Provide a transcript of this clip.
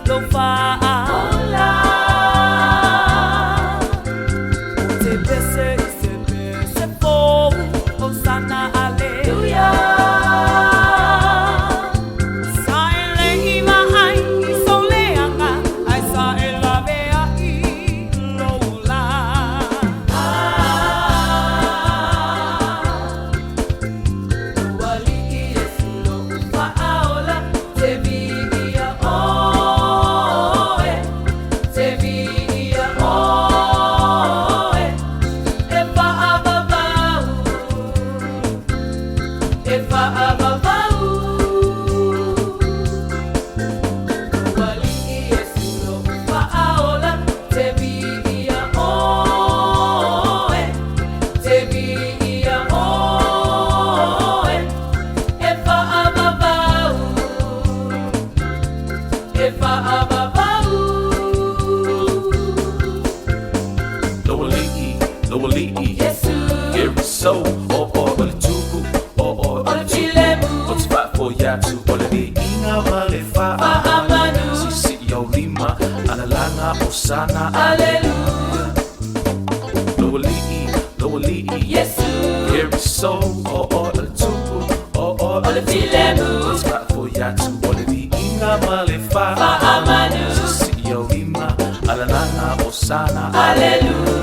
lo fa ola te bese se po osana alleluia sa elehima ai soleanga ai sa Laveai lola wali yesu lo fa ola te via oe te via oe e fa ababau e fa ababau wali yesu lo fa ola te via oe te via oe e fa ababau e fa ababau Laveai, yesu here is so, ole tuku, ole chilemu what's fight for ya to ole di inga male fa amanu sisi yo lima, analanga osana alleluia Laveai, yesu here is so, ole tuku, ole chilemu what's fight for ya to ole di inga male fa amanu sisi yo lima, analanga osana alleluia